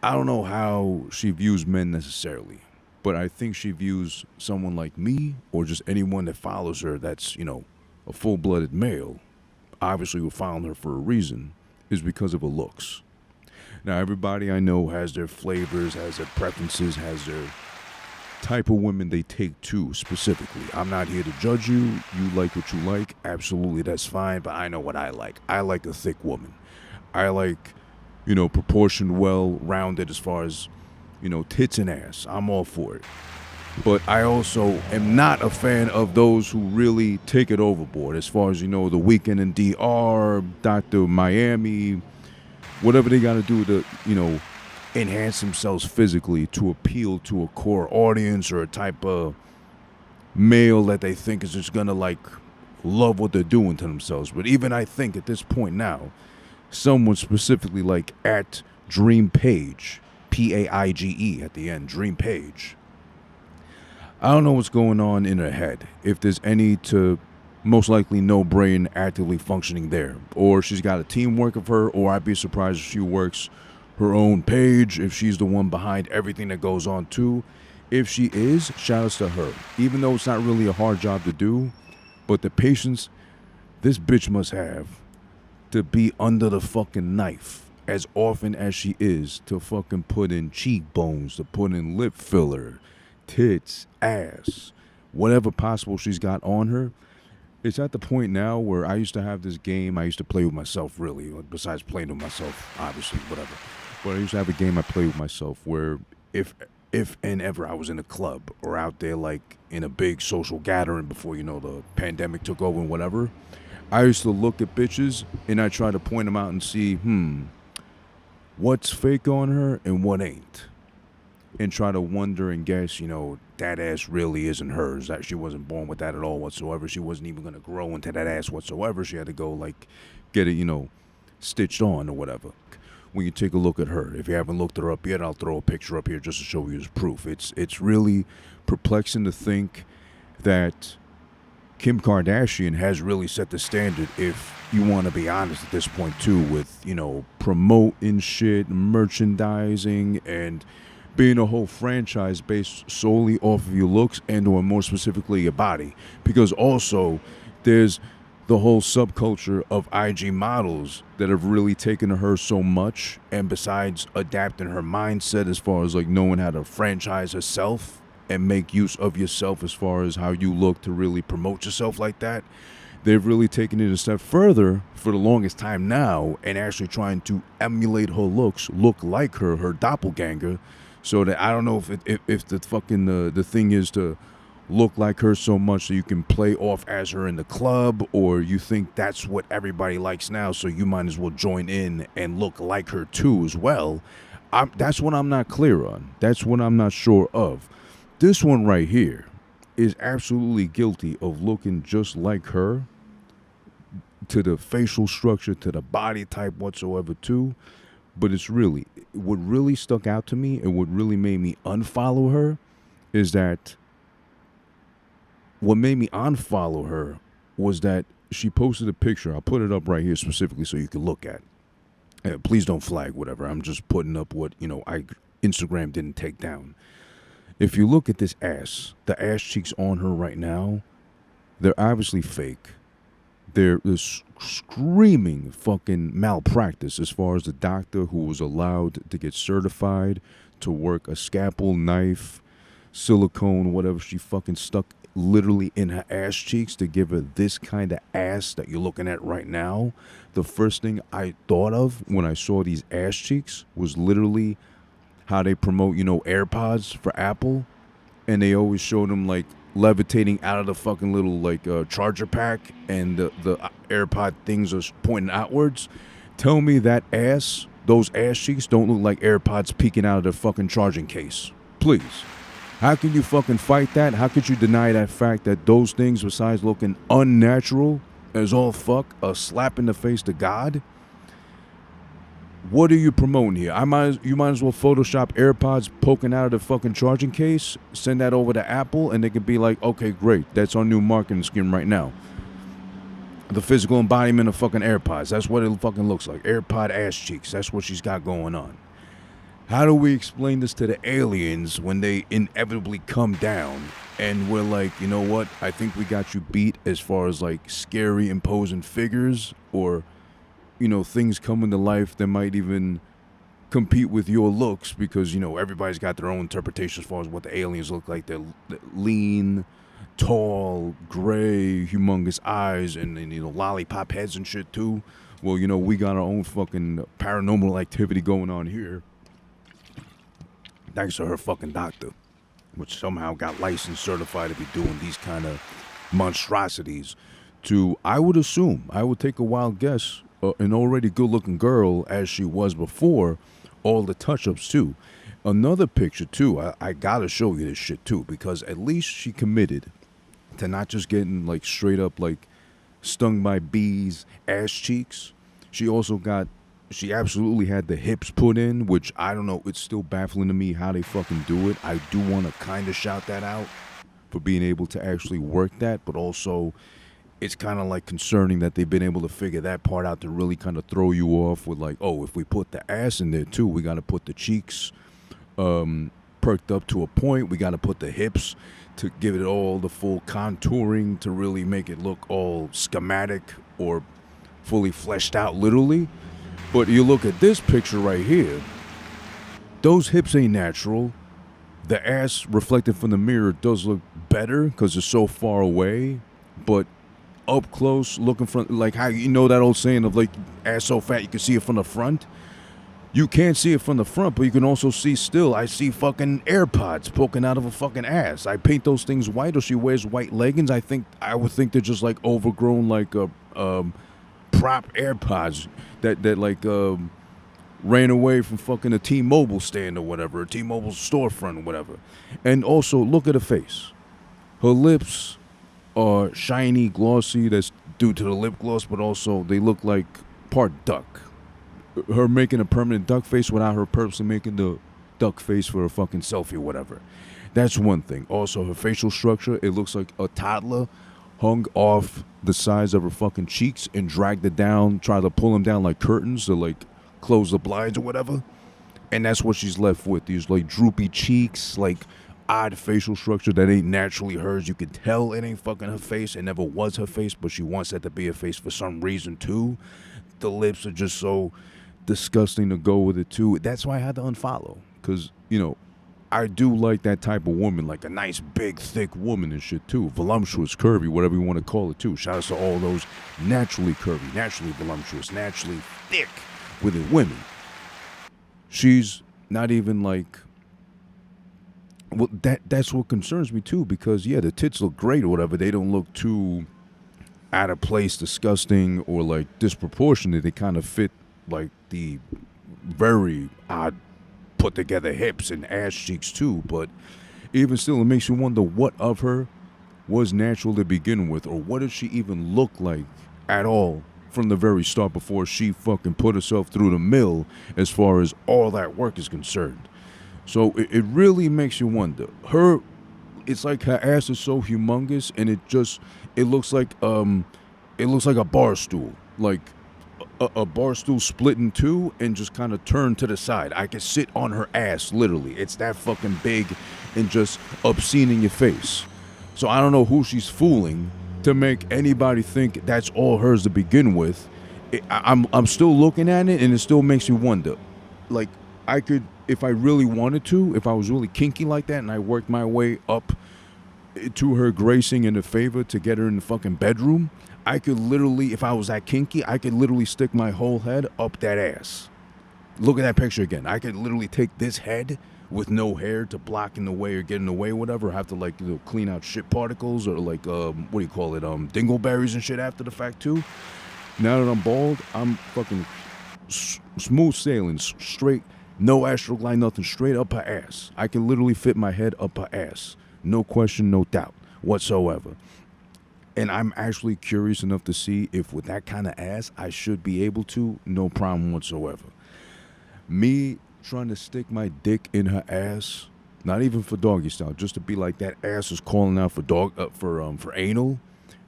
I don't know how she views men necessarily, but I think she views someone like me or just anyone that follows her that's, a full blooded male, obviously who found her for a reason, is because of her looks. Now, everybody I know has their flavors, has their preferences, has their type of women they take to specifically. I'm not here to judge you. You like what you like. Absolutely, that's fine, but I know what I like. I like a thick woman. I like, proportioned, well rounded as far as, tits and ass. I'm all for it. But I also am not a fan of those who really take it overboard as far as, the Weekend in DR, Dr. Miami, whatever they got to do to, enhance themselves physically to appeal to a core audience or a type of male that they think is just going to, like, love what they're doing to themselves. But even I think at this point now, someone specifically like at Dream Page, Paige at the end, Dream Page. I don't know what's going on in her head. If there's any to most likely no brain actively functioning there. Or she's got a teamwork of her, or I'd be surprised if she works her own page, if she's the one behind everything that goes on too. If she is, shout outs to her. Even though it's not really a hard job to do, but the patience this bitch must have to be under the fucking knife as often as she is to fucking put in cheekbones, to put in lip filler, tits, ass, whatever possible she's got on her. It's at the point now where I used to have this game I used to play with myself, really, besides playing with myself, obviously, whatever. But I used to have a game I played with myself where if and ever I was in a club or out there like in a big social gathering before, the pandemic took over and whatever, I used to look at bitches and I try to point them out and see, what's fake on her and what ain't. And try to wonder and guess, that ass really isn't hers. That she wasn't born with that at all whatsoever. She wasn't even going to grow into that ass whatsoever. She had to go, like, get it, stitched on or whatever. When you take a look at her, if you haven't looked her up yet, I'll throw a picture up here just to show you as proof. It's really perplexing to think that Kim Kardashian has really set the standard, if you want to be honest at this point too, with, promoting shit, merchandising, and being a whole franchise based solely off of your looks and or more specifically your body. Because also there's the whole subculture of IG models that have really taken to her so much, and besides adapting her mindset as far as like knowing how to franchise herself and make use of yourself as far as how you look to really promote yourself like that, they've really taken it a step further for the longest time now and actually trying to emulate her looks, look like her doppelganger. So that I don't know if the fucking the thing is to look like her so much so you can play off as her in the club, or you think that's what everybody likes now, so you might as well join in and look like her too as well. That's what I'm not clear on. That's what I'm not sure of. This one right here is absolutely guilty of looking just like her, to the facial structure, to the body type whatsoever too. But it's really, what really stuck out to me and what really made me unfollow her is that what made me unfollow her was that she posted a picture. I'll put it up right here specifically so you can look at. Please don't flag whatever. I'm just putting up what, Instagram didn't take down. If you look at this ass, the ass cheeks on her right now, they're obviously fake. They're screaming fucking malpractice as far as the doctor who was allowed to get certified to work a scalpel, knife, silicone, whatever she fucking stuck literally in her ass cheeks to give her this kind of ass that you're looking at right now. The first thing I thought of when I saw these ass cheeks was literally how they promote, AirPods for Apple, and they always show them like levitating out of the fucking little like charger pack, and the AirPod things are pointing outwards. Tell me that ass, those ass cheeks don't look like AirPods peeking out of the fucking charging case. Please. How can you fucking fight that? How could you deny that fact that those things, besides looking unnatural as all fuck, a slap in the face to God? What are you promoting here? You might as well Photoshop AirPods poking out of the fucking charging case, send that over to Apple, and they could be like, okay, great, that's our new marketing scheme right now. The physical embodiment of fucking AirPods. That's what it fucking looks like. AirPod ass cheeks. That's what she's got going on. how do we explain this to the aliens when they inevitably come down and we're like, you know what? I think we got you beat as far as like scary, imposing figures or, you know, things coming to life that might even compete with your looks because, you know, everybody's got their own interpretation as far as what the aliens look like. They're lean, tall, gray, humongous eyes, and you know, lollipop heads and shit too. Well, you know, we got our own fucking paranormal activity going on here. Thanks to her fucking doctor, which somehow got licensed, certified to be doing these kind of monstrosities to, I would assume, I would take a wild guess, an already good-looking girl as she was before, all the touch-ups too. Another picture too, I gotta show you this shit too, because at least she committed to not just getting like straight up like stung by bees ass cheeks. She absolutely had the hips put in, which I don't know, it's still baffling to me how they fucking do it. I do want to kind of shout that out for being able to actually work that, but also it's kind of like concerning that they've been able to figure that part out to really kind of throw you off with like, oh, if we put the ass in there too, we got to put the cheeks perked up to a point. We got to put the hips to give it all the full contouring to really make it look all schematic or fully fleshed out literally. But you look at this picture right here, those hips ain't natural. The ass reflected from the mirror does look better because it's so far away, but up close, looking from, like how you know that old saying of like ass so fat you can see it from the front? You can't see it from the front, but you can also see still. I see fucking AirPods poking out of a fucking ass. I paint those things white, or she wears white leggings. I would think they're just like overgrown, like prop AirPods that like ran away from fucking a T-Mobile stand or whatever, a T-Mobile storefront or whatever. And also look at her face. Her lips are shiny, glossy. That's due to the lip gloss, but also they look like part duck. Her making a permanent duck face without her purposely making the duck face for a fucking selfie or whatever. That's one thing. Also, her facial structure, it looks like a toddler hung off the sides of her fucking cheeks and dragged it down, tried to pull them down like curtains to like close the blinds or whatever. And that's what she's left with. These like droopy cheeks, like odd facial structure that ain't naturally hers. You can tell it ain't fucking her face. It never was her face, but she wants that to be her face for some reason too. The lips are just so disgusting to go with it too. That's why I had to unfollow, because, you know, I do like that type of woman, like a nice big thick woman and shit too, voluptuous, curvy, whatever you want to call it too. Shout out to all those naturally curvy, naturally voluptuous, naturally thick with it women. She's not even like, well, that's what concerns me too, because yeah, the tits look great or whatever. They don't look too out of place, disgusting, or like disproportionate. They kind of fit like the very odd put together hips and ass cheeks too. But even still, it makes you wonder what of her was natural to begin with, or what did she even look like at all from the very start before she fucking put herself through the mill as far as all that work is concerned. So it really makes you wonder. It's like her ass is so humongous, and it looks like a bar stool, like a bar stool split in two and just kind of turned to the side. I could sit on her ass, literally. It's that fucking big and just obscene in your face. So I don't know who she's fooling to make anybody think that's all hers to begin with. I'm still looking at it, and it still makes me wonder. Like, I could, if I really wanted to, if I was really kinky like that and I worked my way up to her gracing in the favor to get her in the fucking bedroom, I could literally, if I was that kinky, I could literally stick my whole head up that ass. Look at that picture again. I could literally take this head with no hair to block in the way or get in the way or whatever. Have to like, you know, clean out shit particles or like, what do you call it? Dingleberries and shit after the fact too. Now that I'm bald, I'm fucking smooth sailing, straight, no astroglide, nothing, straight up her ass. I can literally fit my head up her ass. No question, no doubt whatsoever. And I'm actually curious enough to see if with that kind of ass, I should be able to, no problem whatsoever. Me trying to stick my dick in her ass, not even for doggy style, just to be like that ass is calling out for anal.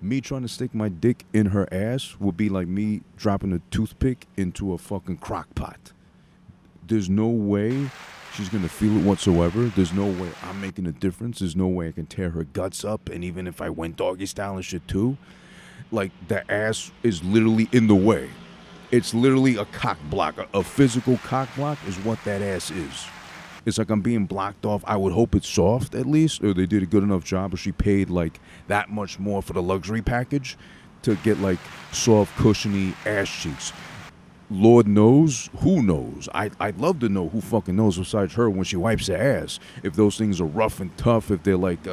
Me trying to stick my dick in her ass would be like me dropping a toothpick into a fucking crock pot. there's no way she's gonna feel it whatsoever. There's no way I'm making a difference. There's no way I can tear her guts up. And even if I went doggy style and shit too, like the ass is literally in the way. It's literally a cock block. A physical cock block is what that ass is. It's like I'm being blocked off. I would hope it's soft at least, or they did a good enough job, or she paid like that much more for the luxury package to get like soft, cushiony ass cheeks. Lord knows, who knows? I'd love to know who fucking knows besides her when she wipes her ass. If those things are rough and tough, if they're like,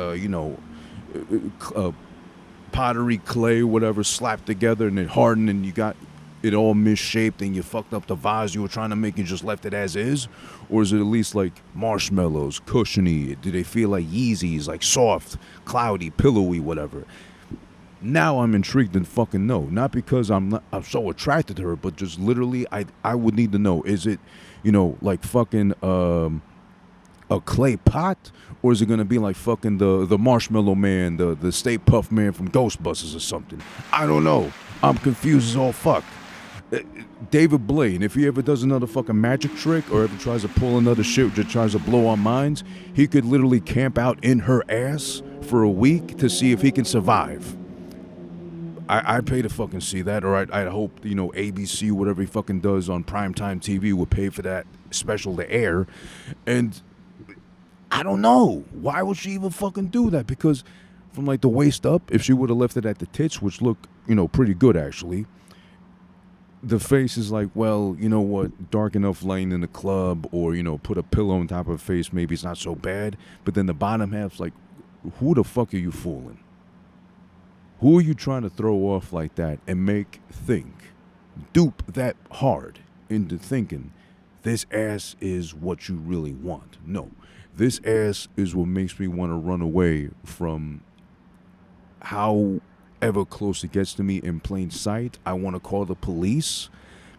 pottery, clay, whatever, slapped together and it hardened and you got it all misshaped and you fucked up the vase you were trying to make and just left it as is? Or is it at least like marshmallows, cushiony? Do they feel like Yeezys, like soft, cloudy, pillowy, whatever? Now I'm intrigued and fucking know. Not because I'm so attracted to her, but just literally I would need to know. Is it, like fucking a clay pot? Or is it gonna be like fucking the Marshmallow Man, the Stay Puft Man from Ghostbusters or something? I don't know. I'm confused as all fuck. David Blaine, if he ever does another fucking magic trick or ever tries to pull another shit that tries to blow our minds, he could literally camp out in her ass for a week to see if he can survive. I'd pay to fucking see that, or I'd hope, ABC, whatever he fucking does on primetime TV would pay for that special to air. And I don't know. Why would she even fucking do that? Because from like the waist up, if she would have left it at the tits, which look, pretty good actually, the face is like, well, you know what, dark enough laying in the club, or, put a pillow on top of her face, maybe it's not so bad. But then the bottom half's like, who the fuck are you fooling? Who are you trying to throw off like that and dupe that hard into thinking this ass is what you really want? No, this ass is what makes me want to run away from however close it gets to me in plain sight. I want to call the police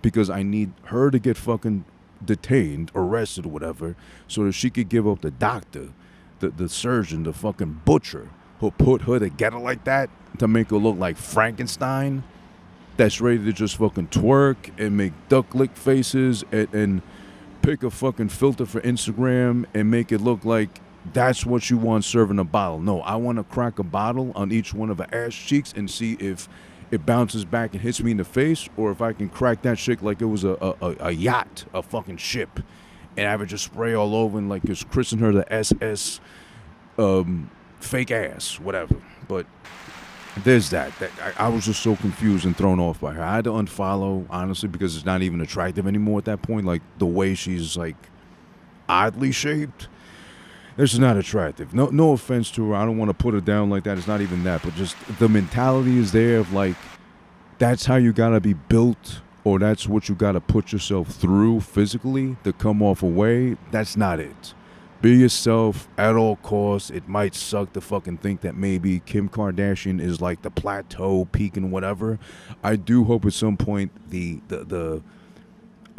because I need her to get fucking detained, arrested, or whatever, so that she could give up the doctor, the surgeon, the fucking butcher who put her together like that to make her look like Frankenstein, that's ready to just fucking twerk and make duck lick faces and pick a fucking filter for Instagram and make it look like that's what you want serving a bottle. No, I want to crack a bottle on each one of her ass cheeks and see if it bounces back and hits me in the face, or if I can crack that shit like it was a yacht, a fucking ship, and have it just spray all over and like just christen her the SS fake ass, whatever. But there's that I was just so confused and thrown off by her. I had to unfollow, honestly, because it's not even attractive anymore at that point. Like the way she's like oddly shaped, it's not attractive. No offense to her, I don't want to put her down like that. It's not even that, but just the mentality is there of like, that's how you gotta be built, or that's what you gotta put yourself through physically to come off a way. That's not it. Be yourself at all costs. It might suck to fucking think that maybe Kim Kardashian is like the plateau, peak, and whatever. I do hope at some point the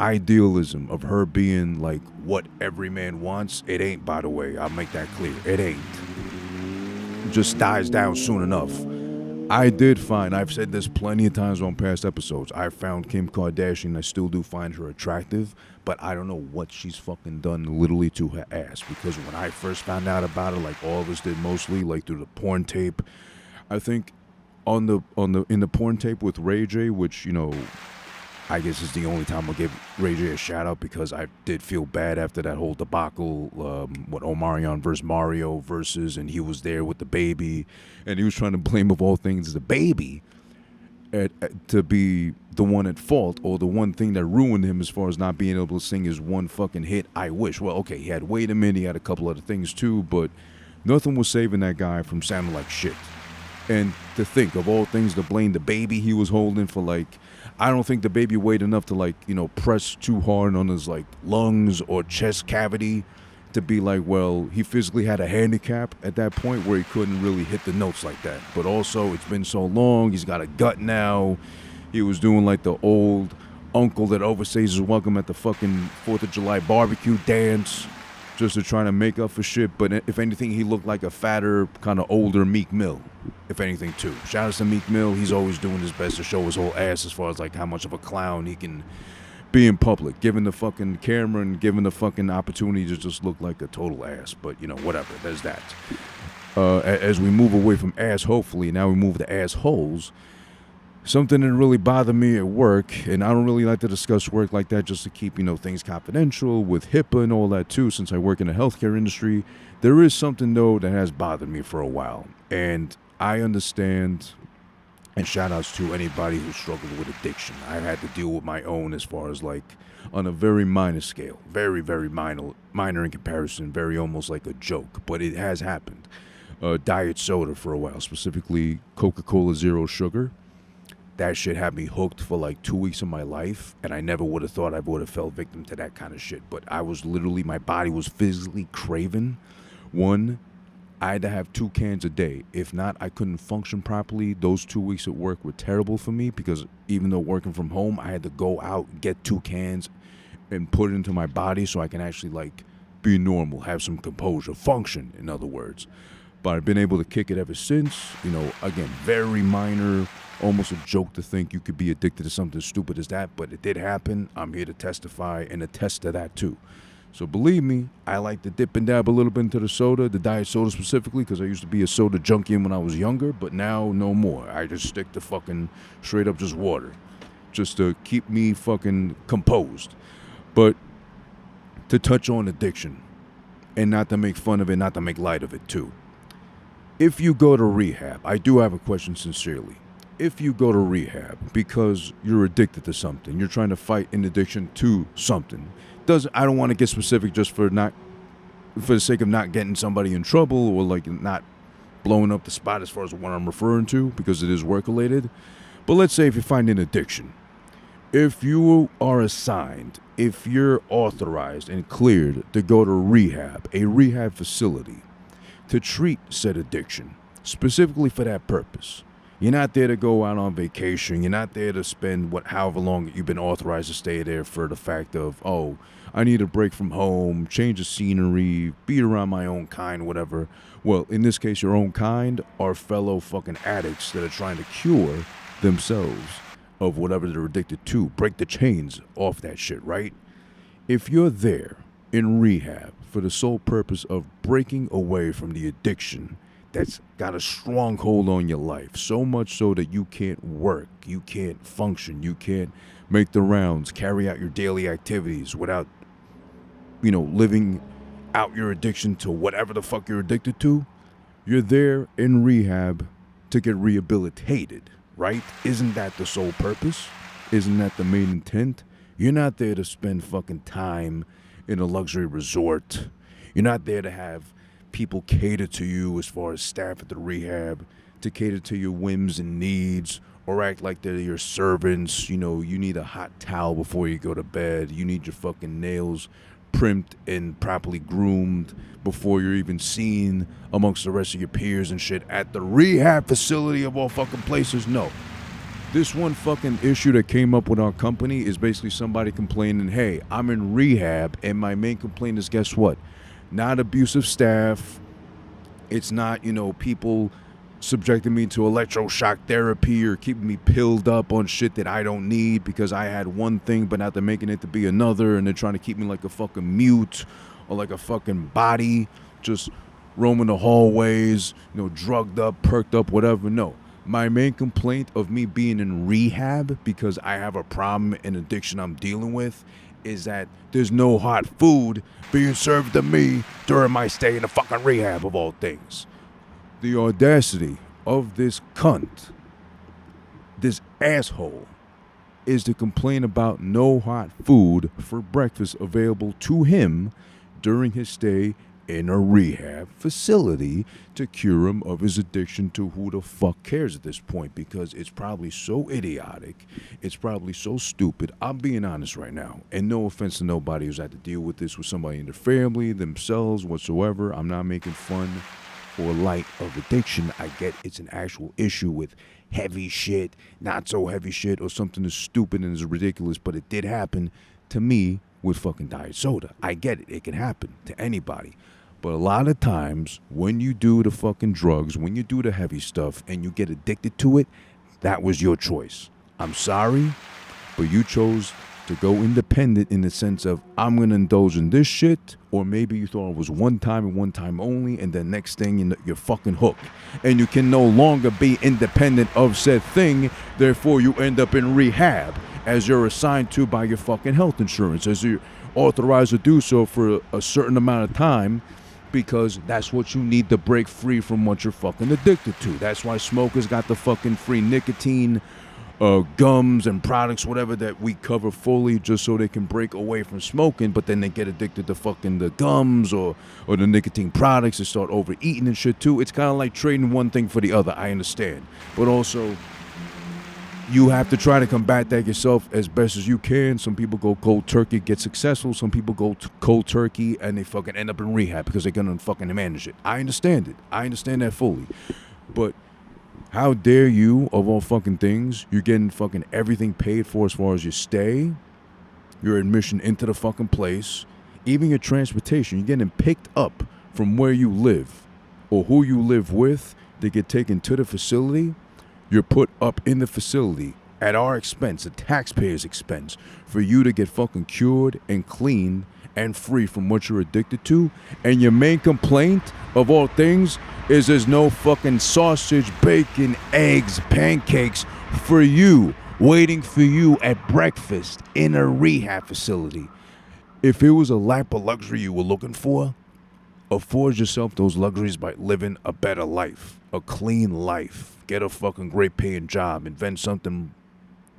idealism of her being like what every man wants, it ain't, by the way. I'll make that clear. It ain't. It just dies down soon enough. I did find, I've said this plenty of times on past episodes, I found Kim Kardashian, I still do find her attractive, but I don't know what she's fucking done literally to her ass, because when I first found out about her, like all of us did mostly, like through the porn tape, I think in the porn tape with Ray J, which, I guess is the only time I'll give Ray J a shout out, because I did feel bad after that whole debacle, Omarion versus Mario versus, and he was there with the baby, and he was trying to blame of all things the baby to be the one at fault, or the one thing that ruined him as far as not being able to sing his one fucking hit, I Wish. Well, okay, he had Wait a Minute, he had a couple other things too, but nothing was saving that guy from sounding like shit. And to think of all things to blame the baby he was holding for, like, I don't think the baby weighed enough to, like, press too hard on his, like, lungs or chest cavity to be like, well, he physically had a handicap at that point where he couldn't really hit the notes like that. But also, it's been so long, he's got a gut now. He was doing, like, the old uncle that overstays his welcome at the fucking 4th of July barbecue dance just to try to make up for shit. But if anything, he looked like a fatter, kind of older Meek Mill, if anything, too. Shout out to Meek Mill. He's always doing his best to show his whole ass as far as, like, how much of a clown he can being public, giving the fucking camera and giving the fucking opportunity to just look like a total ass. But, you know, whatever. There's that. As we move away from ass, hopefully, now we move to assholes. Something that really bothered me at work, and I don't really like to discuss work like that just to keep, you know, things confidential with HIPAA and all that too, since I work in the healthcare industry. There is something, though, that has bothered me for a while. And I understand, and shout outs to anybody who struggled with addiction. I've had to deal with my own as far as like on a very minor scale, very, very minor in comparison, very almost like a joke, but it has happened. Diet soda for a while, specifically Coca-Cola Zero Sugar. That shit had me hooked for like 2 weeks of my life, and I never would have thought I would have fell victim to that kind of shit. But I was literally, my body was physically craving. One, I had to have 2 cans a day. If not, I couldn't function properly. Those 2 weeks at work were terrible for me because even though working from home, I had to go out, get 2 cans, and put it into my body so I can actually like be normal, have some composure, function, in other words. But I've been able to kick it ever since. You know, again, very minor, almost a joke to think you could be addicted to something stupid as that, but it did happen. I'm here to testify and attest to that too. So believe me, I like to dip and dab a little bit into the soda, the diet soda specifically, because I used to be a soda junkie when I was younger, but now no more. I just stick to fucking straight up just water, just to keep me fucking composed. But to touch on addiction, and not to make fun of it, not to make light of it too. If you go to rehab, I do have a question sincerely. If you go to rehab because you're addicted to something, you're trying to fight an addiction to something, I don't want to get specific just for the sake of not getting somebody in trouble or like not blowing up the spot as far as what I'm referring to, because it is work related. But let's say if you find an addiction, if you are assigned, if you're authorized and cleared to go to rehab, a rehab facility, to treat said addiction, specifically for that purpose. You're not there to go out on vacation. You're not there to spend however long you've been authorized to stay there for the fact of, oh, I need a break from home, change of scenery, be around my own kind, whatever. Well, in this case, your own kind are fellow fucking addicts that are trying to cure themselves of whatever they're addicted to. Break the chains off that shit, right? If you're there in rehab for the sole purpose of breaking away from the addiction that's got a stronghold on your life, so much so that you can't work, you can't function, you can't make the rounds, carry out your daily activities without, living out your addiction to whatever the fuck you're addicted to, you're there in rehab to get rehabilitated, right? Isn't that the sole purpose? Isn't that the main intent? You're not there to spend fucking time in a luxury resort. You're not there to have people cater to you as far as staff at the rehab, to cater to your whims and needs, or act like they're your servants. You need a hot towel before you go to bed. You need your fucking nails primed and properly groomed before you're even seen amongst the rest of your peers and shit at the rehab facility of all fucking places. No. This one fucking issue that came up with our company is basically somebody complaining, hey, I'm in rehab, and my main complaint is, guess what? Not abusive staff. It's not, people subjecting me to electroshock therapy or keeping me pilled up on shit that I don't need because I had one thing but now they're making it to be another, and they're trying to keep me like a fucking mute or like a fucking body just roaming the hallways, drugged up, perked up, whatever. No. My main complaint of me being in rehab because I have a problem and addiction I'm dealing with is that there's no hot food being served to me during my stay in the fucking rehab of all things. The audacity of this cunt, this asshole, is to complain about no hot food for breakfast available to him during his stay in a rehab facility to cure him of his addiction to who the fuck cares at this point, because it's probably so idiotic, it's probably so stupid. I'm being honest right now, and no offense to nobody who's had to deal with this with somebody in their family, themselves, whatsoever. I'm not making fun or light of addiction. I get it's an actual issue with heavy shit, not so heavy shit, or something as stupid and as ridiculous, but it did happen to me with fucking diet soda. I get it. It can happen to anybody. But a lot of times when you do the fucking drugs, when you do the heavy stuff and you get addicted to it, that was your choice. I'm sorry, but you chose to go independent. independent in the sense of I'm going to indulge in this shit, or maybe you thought it was one time and one time only, and then next thing you're fucking hooked. And you can no longer be independent of said thing, therefore you end up in rehab as you're assigned to by your fucking health insurance, as you're authorized to do so for a certain amount of time, because that's what you need to break free from what you're fucking addicted to. That's why smokers got the fucking free nicotine gums and products, whatever, that we cover fully, just so they can break away from smoking, but then they get addicted to fucking the gums or the nicotine products and start overeating and shit too. It's kind of like trading one thing for the other, I understand. But also, you have to try to combat that yourself as best as you can. Some people go cold turkey, get successful. Some people go cold turkey and they fucking end up in rehab because they're gonna fucking manage it. I understand it. I understand that fully. But how dare you, of all fucking things, you're getting fucking everything paid for as far as your stay, your admission into the fucking place, even your transportation. You're getting picked up from where you live or who you live with. They get taken to the facility. You're put up in the facility at our expense, the taxpayers' expense, for you to get fucking cured and clean and free from what you're addicted to. And your main complaint of all things is there's no fucking sausage, bacon, eggs, pancakes for you, waiting for you at breakfast in a rehab facility. If it was a lap of luxury you were looking for, afford yourself those luxuries by living a better life, a clean life. Get a fucking great paying job. Invent something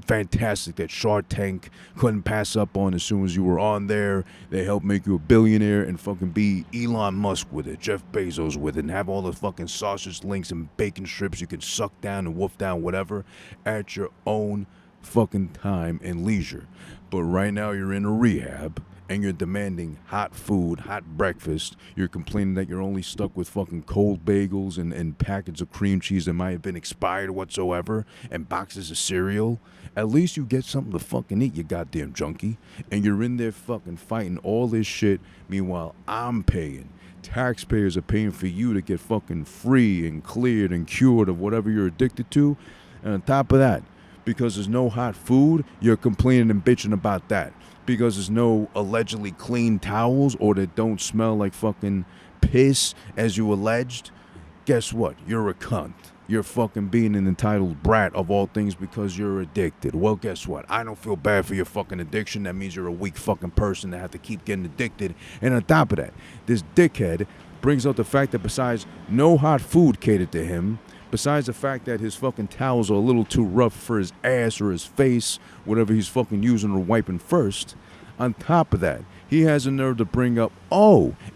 fantastic that Shark Tank couldn't pass up on as soon as you were on there. They help make you a billionaire and fucking be Elon Musk with it, Jeff Bezos with it, and have all the fucking sausage links and bacon strips you can suck down and wolf down, whatever, at your own fucking time and leisure. But right now you're in a rehab and you're demanding hot food, hot breakfast. You're complaining that you're only stuck with fucking cold bagels and packets of cream cheese that might have been expired whatsoever, and boxes of cereal. At least you get something to fucking eat, you goddamn junkie. And you're in there fucking fighting all this shit. Meanwhile, I'm paying. Taxpayers are paying for you to get fucking free and cleared and cured of whatever you're addicted to. And on top of that, because there's no hot food, you're complaining and bitching about that. Because there's no allegedly clean towels or that don't smell like fucking piss, as you alleged, guess what? You're a cunt. You're fucking being an entitled brat of all things because you're addicted. Well, guess what? I don't feel bad for your fucking addiction. That means you're a weak fucking person that have to keep getting addicted. And on top of that, this dickhead brings up the fact that besides no hot food catered to him, besides the fact that his fucking towels are a little too rough for his ass or his face, whatever he's fucking using or wiping first, on top of that, he has a nerve to bring up,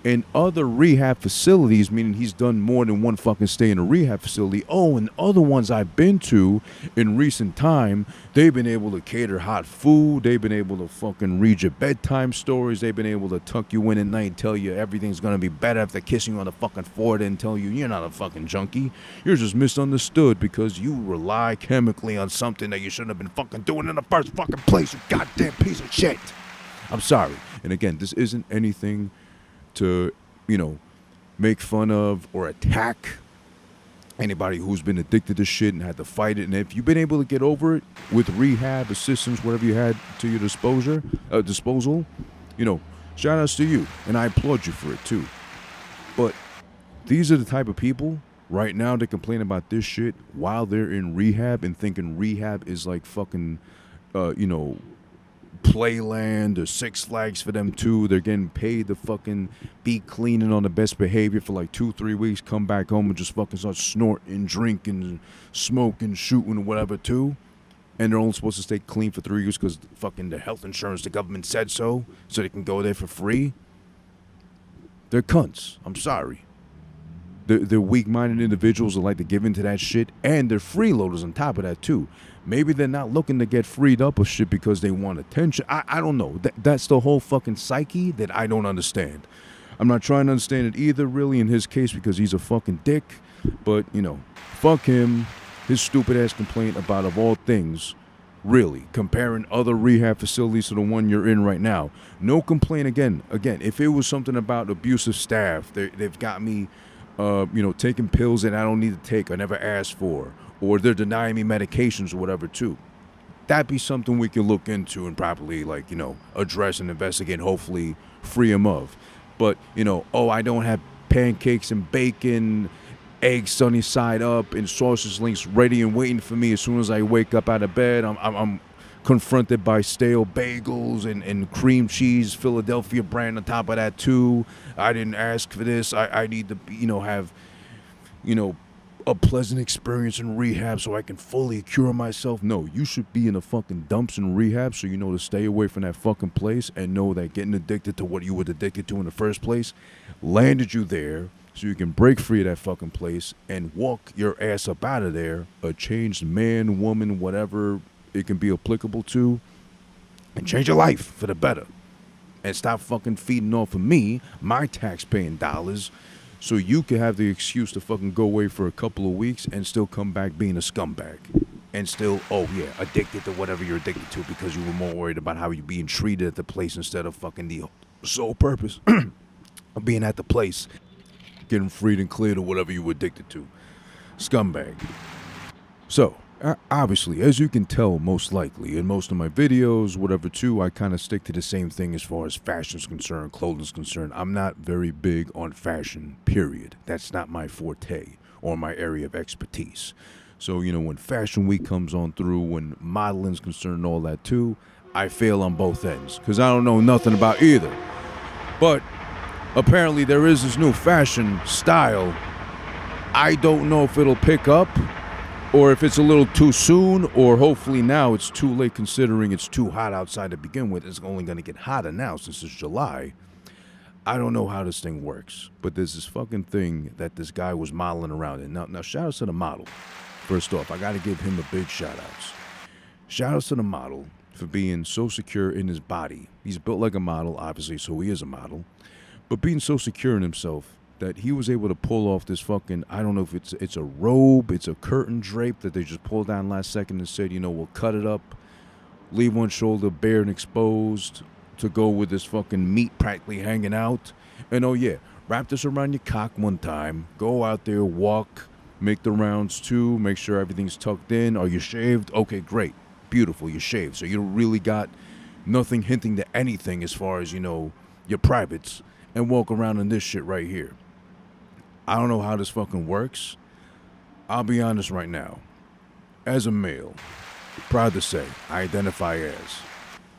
in other rehab facilities, meaning he's done more than one fucking stay in a rehab facility. In other ones I've been to in recent time, they've been able to cater hot food. They've been able to fucking read your bedtime stories. They've been able to tuck you in at night and tell you everything's going to be better after kissing you on the fucking forehead and tell you you're not a fucking junkie. You're just misunderstood because you rely chemically on something that you shouldn't have been fucking doing in the first fucking place, you goddamn piece of shit. I'm sorry. And again, this isn't anything to, make fun of or attack anybody who's been addicted to shit and had to fight it. And if you've been able to get over it with rehab, assistance, whatever you had to your disposal, shout outs to you. And I applaud you for it too. But these are the type of people right now that complain about this shit while they're in rehab and thinking rehab is like fucking, Playland or Six Flags for them too. They're getting paid to fucking be clean and on the best behavior for like 2-3 weeks, come back home and just fucking start snorting, drinking, smoking, shooting, whatever too. And they're only supposed to stay clean for 3 years because fucking the health insurance, the government said so they can go there for free. They're cunts. I'm sorry. They're weak-minded individuals that like to give into that shit, and they're freeloaders on top of that too. Maybe they're not looking to get freed up of shit because they want attention. I don't know. That's the whole fucking psyche that I don't understand. I'm not trying to understand it either, really, in his case, because he's a fucking dick. But, fuck him, his stupid-ass complaint about, of all things, really, comparing other rehab facilities to the one you're in right now. No complaint again. Again, if it was something about abusive staff, they've got me... taking pills that I don't need to take, I never asked for, or they're denying me medications or whatever too. that'd be something we can look into and probably, address and investigate and hopefully free him of. But, I don't have pancakes and bacon, eggs sunny side up, and sausage links ready and waiting for me as soon as I wake up out of bed. I'm confronted by stale bagels and cream cheese, Philadelphia brand on top of that too. I didn't ask for this. I need to, have, a pleasant experience in rehab so I can fully cure myself. No, you should be in the fucking dumps in rehab so you know to stay away from that fucking place and know that getting addicted to what you were addicted to in the first place landed you there so you can break free of that fucking place and walk your ass up out of there, a changed man, woman, whatever it can be applicable to, and change your life for the better. And stop fucking feeding off of me, my tax-paying dollars, so you can have the excuse to fucking go away for a couple of weeks and still come back being a scumbag. And still, addicted to whatever you're addicted to because you were more worried about how you're being treated at the place instead of fucking the sole purpose of being at the place, getting freed and cleared of whatever you were addicted to. Scumbag. So, obviously, as you can tell, most likely, in most of my videos, whatever too, I kind of stick to the same thing as far as fashion's concerned, clothing's concerned. I'm not very big on fashion, period. That's not my forte or my area of expertise. So, when Fashion Week comes on through, when modeling's concerned and all that too, I fail on both ends because I don't know nothing about either. But apparently there is this new fashion style. I don't know if it'll pick up or if it's a little too soon, or hopefully now it's too late considering it's too hot outside to begin with. It's only going to get hotter now since it's July. I don't know how this thing works, but there's this fucking thing that this guy was modeling around in. Now shout outs to the model. First off, I got to give him a big shout outs. Shout outs to the model for being so secure in his body. He's built like a model, obviously, so he is a model. But being so secure in himself that he was able to pull off this fucking, I don't know if it's a robe, it's a curtain drape that they just pulled down last second and said, we'll cut it up, leave one shoulder bare and exposed to go with this fucking meat practically hanging out. And wrap this around your cock one time, go out there, walk, make the rounds too, make sure everything's tucked in. Are you shaved? Okay, great. Beautiful, you're shaved. So you don't really got nothing hinting to anything as far as, your privates, and walk around in this shit right here. I don't know how this fucking works. I'll be honest right now. As a male, proud to say, I identify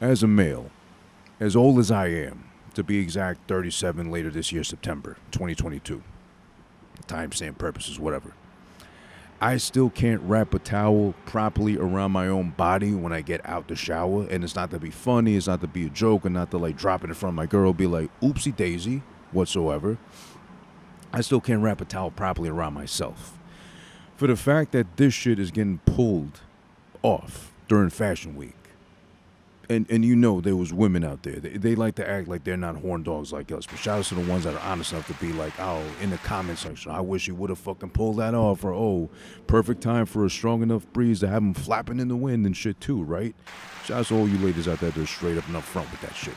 as a male, as old as I am, to be exact, 37 later this year, September 2022. Timestamp purposes, whatever. I still can't wrap a towel properly around my own body when I get out the shower. And it's not to be funny, it's not to be a joke, and not to drop it in front of my girl, be like, oopsie daisy, whatsoever. I still can't wrap a towel properly around myself. For the fact that this shit is getting pulled off during Fashion Week. And there was women out there. They like to act like they're not horn dogs like us. But shout out to the ones that are honest enough to be like, in the comment section, I wish he would have fucking pulled that off. Or, perfect time for a strong enough breeze to have him flapping in the wind and shit too, right? Shout out to all you ladies out there that are straight up and up front with that shit.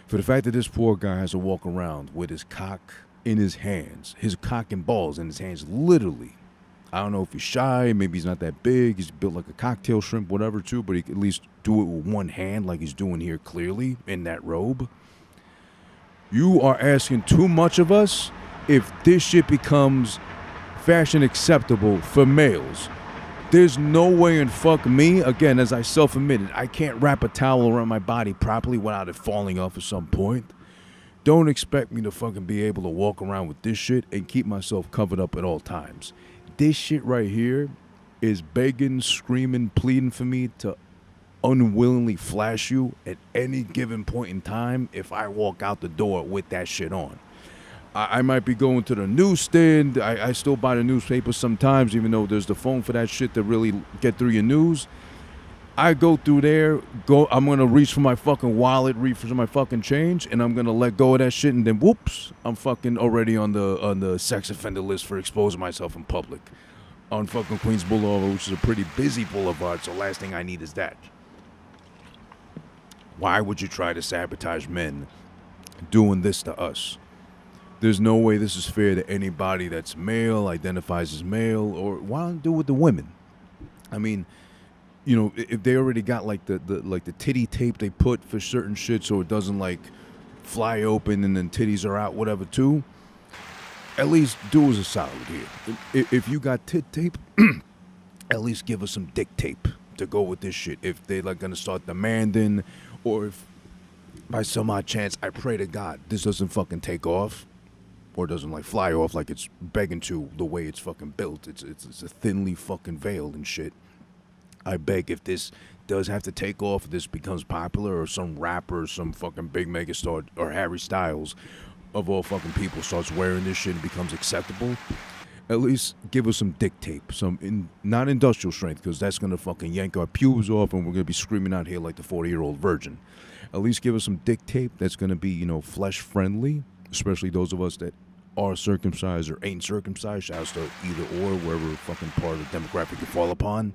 For the fact that this poor guy has to walk around with his cock in his hands, his cock and balls in his hands, literally. I don't know if he's shy, maybe he's not that big, he's built like a cocktail shrimp, whatever too, but he can at least do it with one hand like he's doing here clearly in that robe. You are asking too much of us if this shit becomes fashion acceptable for males. There's no way in fuck me, again, as I self-admitted, I can't wrap a towel around my body properly without it falling off at some point. Don't expect me to fucking be able to walk around with this shit and keep myself covered up at all times. This shit right here is begging, screaming, pleading for me to unwillingly flash you at any given point in time if I walk out the door with that shit on. I might be going to the newsstand. I still buy the newspaper sometimes, even though there's the phone for that shit to really get through your news. I go through there, I'm going to reach for my fucking wallet, reach for my fucking change, and I'm going to let go of that shit, and then whoops, I'm fucking already on the sex offender list for exposing myself in public on fucking Queens Boulevard, which is a pretty busy boulevard, so last thing I need is that. Why would you try to sabotage men doing this to us? There's no way this is fair to anybody that's male, identifies as male, or why don't do it with the women? I mean, you know, if they already got like the like the titty tape they put for certain shit so it doesn't like fly open and then titties are out, whatever, too. At least do us a solid here. If you got tit tape, at least give us some dick tape to go with this shit. If they like gonna start demanding, or if by some odd chance, I pray to God this doesn't fucking take off, or doesn't like fly off like it's begging to the way it's fucking built. It's a thinly fucking veiled and shit. I beg, if this does have to take off, if this becomes popular, or some rapper, some fucking big megastar, or Harry Styles, of all fucking people, starts wearing this shit and becomes acceptable, at least give us some dick tape, not industrial strength, because that's gonna fucking yank our pubes off and we're gonna be screaming out here like the 40-year-old virgin. At least give us some dick tape that's gonna be, you know, flesh friendly, especially those of us that are circumcised or ain't circumcised. Shouts to either or, wherever fucking part of the demographic you fall upon.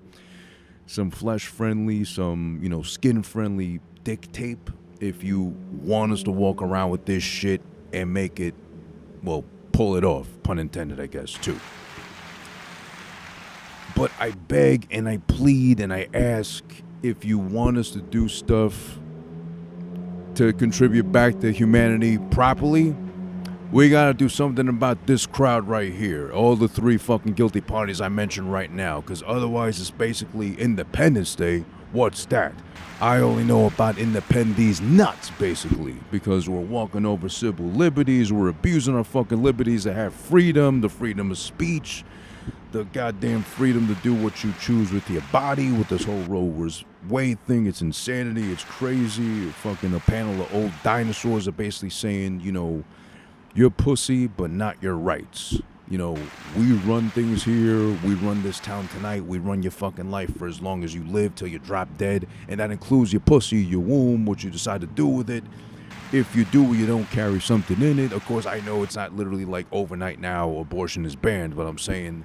Some flesh friendly, some, you know, skin friendly dick tape if you want us to walk around with this shit and make it, well, pull it off, pun intended, I guess, too. But I beg and I plead and I ask, if you want us to do stuff to contribute back to humanity properly, we gotta do something about this crowd right here. All the 3 fucking guilty parties I mentioned right now, because otherwise it's basically Independence Day. What's that? I only know about Indepen-deez nuts, basically, because we're walking over civil liberties, we're abusing our fucking liberties to have freedom, the freedom of speech, the goddamn freedom to do what you choose with your body, with this whole Roe vs. Wade thing. It's insanity, it's crazy. Fucking a panel of old dinosaurs are basically saying, you know, you're pussy, but not your rights. You know, we run things here, we run this town tonight, we run your fucking life for as long as you live till you drop dead, and that includes your pussy, your womb, what you decide to do with it. If you do or you don't carry something in it, of course I know it's not literally like overnight now abortion is banned, but I'm saying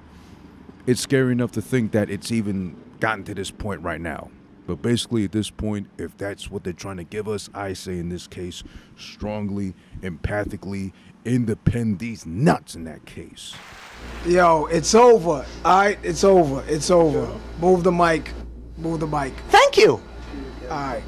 it's scary enough to think that it's even gotten to this point right now. But basically at this point, if that's what they're trying to give us, I say in this case, strongly, empathically, Indepen-deez nuts in that case. Yo, it's over. All right, it's over. It's over. Move the mic. Move the mic. Thank you. All right.